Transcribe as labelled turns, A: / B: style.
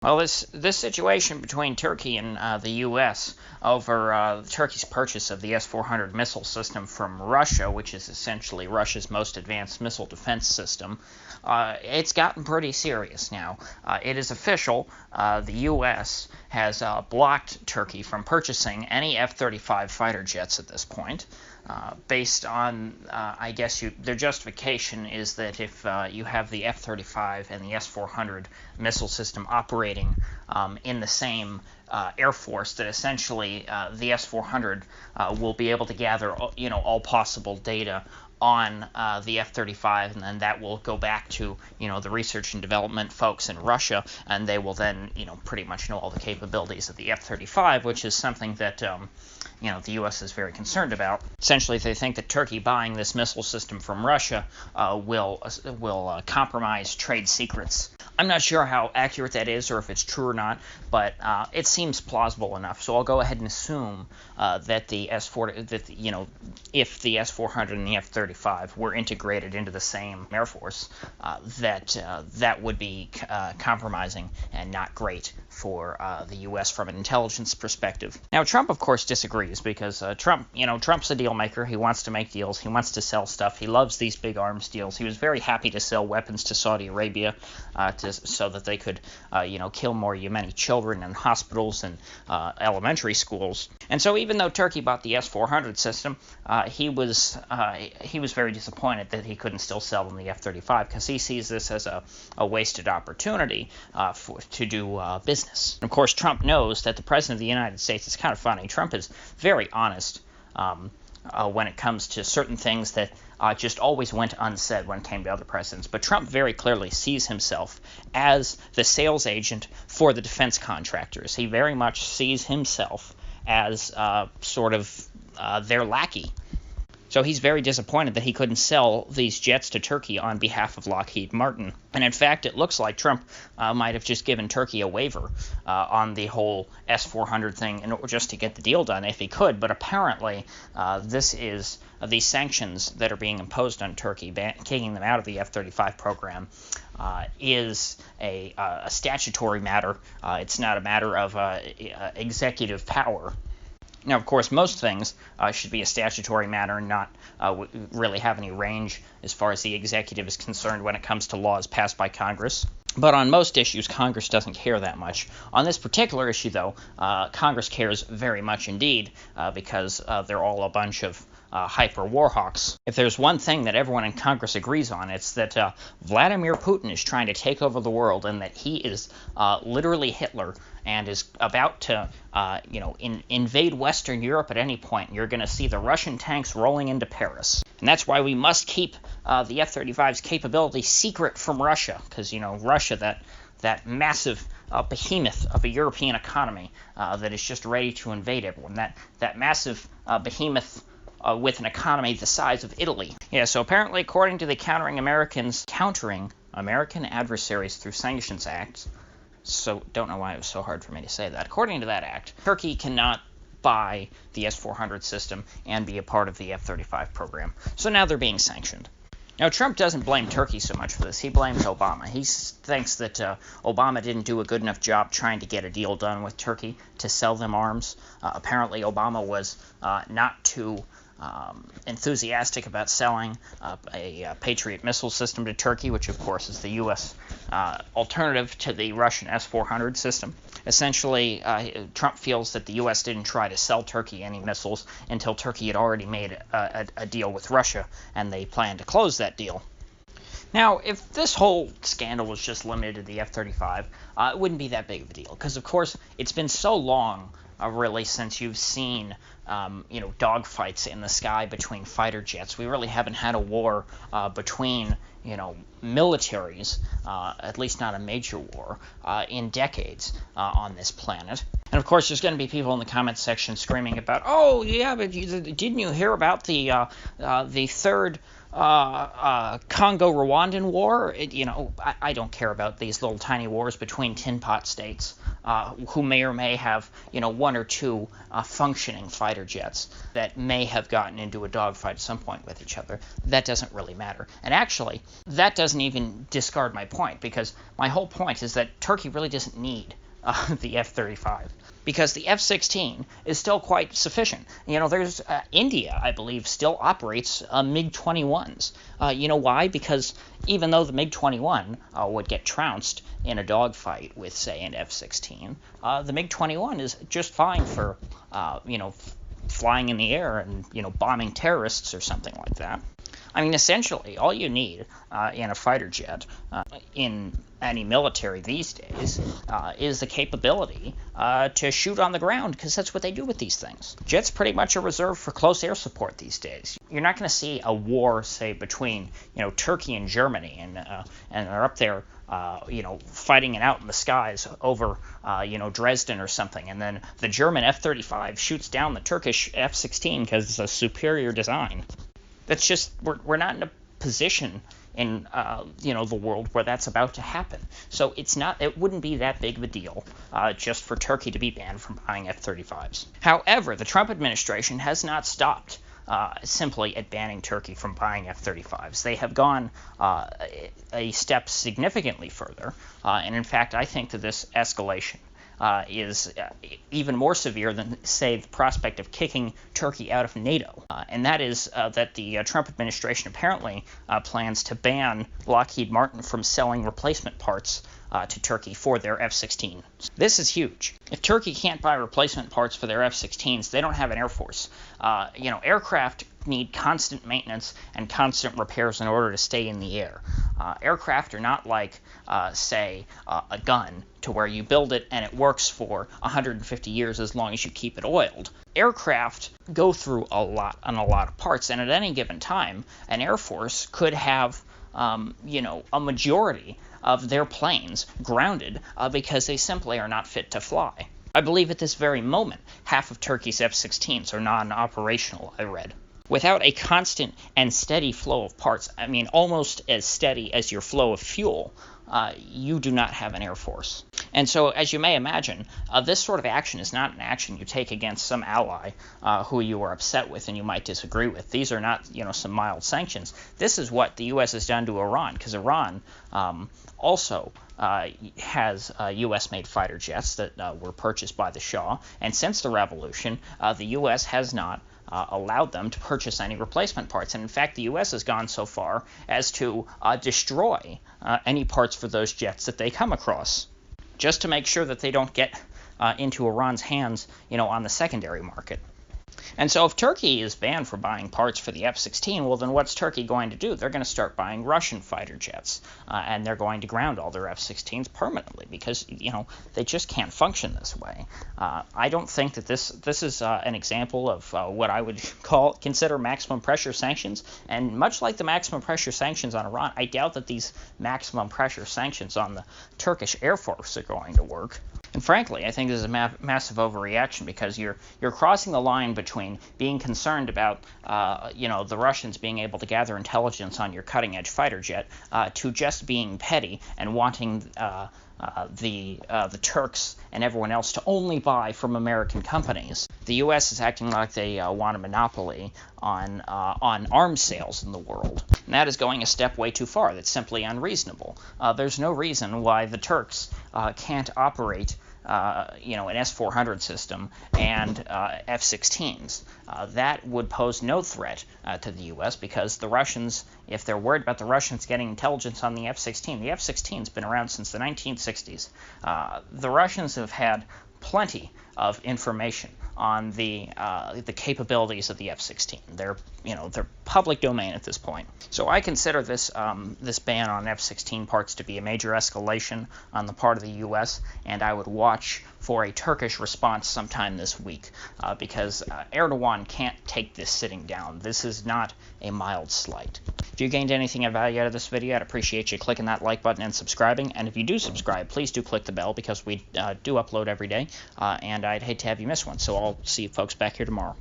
A: Well, this situation between Turkey and the U.S. over Turkey's purchase of the S400 missile system from Russia, which is essentially Russia's most advanced missile defense system, it's gotten pretty serious now. It is official. The U.S. has blocked Turkey from purchasing any F-35 fighter jets at this point. Based on, I guess, their justification is that if you have the F-35 and the S-400 missile system operating in the same Air Force, that essentially the S-400 will be able to gather, all possible data on the F-35, and then that will go back to, the research and development folks in Russia, and they will then, pretty much know all the capabilities of the F-35, which is something that, the U.S. is very concerned about. Essentially, they think that Turkey buying this missile system from Russia will compromise trade secrets. I'm not sure how accurate that is or if it's true or not, but it seems plausible enough. So I'll go ahead and assume that the S-4, if the S-400 and the F-35 were integrated into the same Air Force, that would be compromising and not great for the U.S. from an intelligence perspective. Now, Trump, of course, disagrees because Trump's a deal maker. He wants to make deals. He wants to sell stuff. He loves these big arms deals. He was very happy to sell weapons to Saudi Arabia so that they could, kill more Yemeni children in hospitals and elementary schools. And so even though Turkey bought the S-400 system, he was very disappointed that he couldn't still sell them the F-35 because he sees this as a wasted opportunity to do business. And of course, Trump knows that the President of the United States is kind of funny. Trump is very honest when it comes to certain things that just always went unsaid when it came to other presidents. But Trump very clearly sees himself as the sales agent for the defense contractors. He very much sees himself as sort of their lackey. So he's very disappointed that he couldn't sell these jets to Turkey on behalf of Lockheed Martin. And in fact, it looks like Trump might have just given Turkey a waiver on the whole S-400 thing in order just to get the deal done if he could. But apparently, these sanctions that are being imposed on Turkey, kicking them out of the F-35 program, is a statutory matter. It's not a matter of executive power. Now, of course, most things should be a statutory matter and not really have any range as far as the executive is concerned when it comes to laws passed by Congress. But on most issues, Congress doesn't care that much. On this particular issue, though, Congress cares very much indeed because they're all a bunch of hyper warhawks. If there's one thing that everyone in Congress agrees on, it's that Vladimir Putin is trying to take over the world and that he is literally Hitler and is about to, invade Western Europe at any point. You're going to see the Russian tanks rolling into Paris. And that's why we must keep the F-35's capability secret from Russia, because, Russia, that massive behemoth of a European economy that is just ready to invade everyone, that massive behemoth with an economy the size of Italy. Yeah, so apparently, according to the Countering American Adversaries Through Sanctions Act, so don't know why it was so hard for me to say that. According to that act, Turkey cannot buy the S-400 system and be a part of the F-35 program. So now they're being sanctioned. Now, Trump doesn't blame Turkey so much for this. He blames Obama. He thinks that Obama didn't do a good enough job trying to get a deal done with Turkey to sell them arms. Apparently, Obama was not too enthusiastic about selling a Patriot missile system to Turkey, which of course is the U.S. Alternative to the Russian S400 system. Essentially, Trump feels that the U.S. didn't try to sell Turkey any missiles until Turkey had already made a deal with Russia, and they planned to close that deal. Now, if this whole scandal was just limited to the F-35, it wouldn't be that big of a deal, because of course it's been so long really since you've seen dogfights in the sky between fighter jets. We really haven't had a war between militaries, at least not a major war, in decades on this planet. And of course, there's going to be people in the comments section screaming about, oh yeah, but didn't you hear about the third Congo-Rwandan war? I don't care about these little tiny wars between tin pot states. who may or may have, one or two functioning fighter jets that may have gotten into a dogfight at some point with each other. That doesn't really matter. And actually, that doesn't even discard my point, because my whole point is that Turkey really doesn't need the F-35, because the F-16 is still quite sufficient. There's India, I believe, still operates MiG-21s. Why? Because even though the MiG-21 would get trounced in a dogfight with, say, an F-16, the MiG-21 is just fine for, flying in the air and, bombing terrorists or something like that. I mean, essentially, all you need in a fighter jet, in any military these days, is the capability to shoot on the ground, because that's what they do with these things. Jets pretty much are reserved for close air support these days. You're not going to see a war, say, between Turkey and Germany, and they're up there, fighting it out in the skies over, Dresden or something, and then the German F-35 shoots down the Turkish F-16 because it's a superior design. That's just, we're not in a position in the world where that's about to happen. So it wouldn't be that big of a deal just for Turkey to be banned from buying F-35s. However, the Trump administration has not stopped simply at banning Turkey from buying F-35s. They have gone a step significantly further, and in fact, I think that this escalation is even more severe than, say, the prospect of kicking Turkey out of NATO. And that is that the Trump administration apparently plans to ban Lockheed Martin from selling replacement parts to Turkey for their F-16. This is huge. If Turkey can't buy replacement parts for their F-16s, they don't have an air force. Aircraft need constant maintenance and constant repairs in order to stay in the air. Aircraft are not like, say, a gun, to where you build it and it works for 150 years as long as you keep it oiled. Aircraft go through a lot of parts, and at any given time, an Air Force could have, a majority of their planes grounded because they simply are not fit to fly. I believe at this very moment, half of Turkey's F-16s are non-operational, I read. Without a constant and steady flow of parts, I mean almost as steady as your flow of fuel, you do not have an air force. And so, as you may imagine, this sort of action is not an action you take against some ally who you are upset with and you might disagree with. These are not, some mild sanctions. This is what the U.S. has done to Iran, because Iran also has U.S.-made fighter jets that were purchased by the Shah, and since the revolution, the U.S. has not allowed them to purchase any replacement parts. And in fact, the U.S. has gone so far as to destroy any parts for those jets that they come across, just to make sure that they don't get into Iran's hands, on the secondary market. And so if Turkey is banned for buying parts for the F-16, well, then what's Turkey going to do? They're going to start buying Russian fighter jets, and they're going to ground all their F-16s permanently, because, they just can't function this way. I don't think that this is an example of what I would consider maximum pressure sanctions, and much like the maximum pressure sanctions on Iran, I doubt that these maximum pressure sanctions on the Turkish Air Force are going to work. And frankly, I think this is a massive overreaction, because you're crossing the line between being concerned about the Russians being able to gather intelligence on your cutting-edge fighter jet to just being petty and wanting the Turks and everyone else to only buy from American companies. The U.S. is acting like they want a monopoly on arms sales in the world. And that is going a step way too far. That's simply unreasonable. There's no reason why the Turks can't operate an S400 system and F-16s. That would pose no threat to the U.S. because the Russians, if they're worried about the Russians getting intelligence on the F-16 has been around since the 1960s. The Russians have had plenty of information on the capabilities of the F-16. They're public domain at this point. So I consider this ban on F-16 parts to be a major escalation on the part of the U.S., and I would watch for a Turkish response sometime this week, because Erdogan can't take this sitting down. This is not a mild slight. If you gained anything of value out of this video, I'd appreciate you clicking that like button and subscribing. And if you do subscribe, please do click the bell, because we do upload every day, and I'd hate to have you miss one. So I'll see you folks back here tomorrow.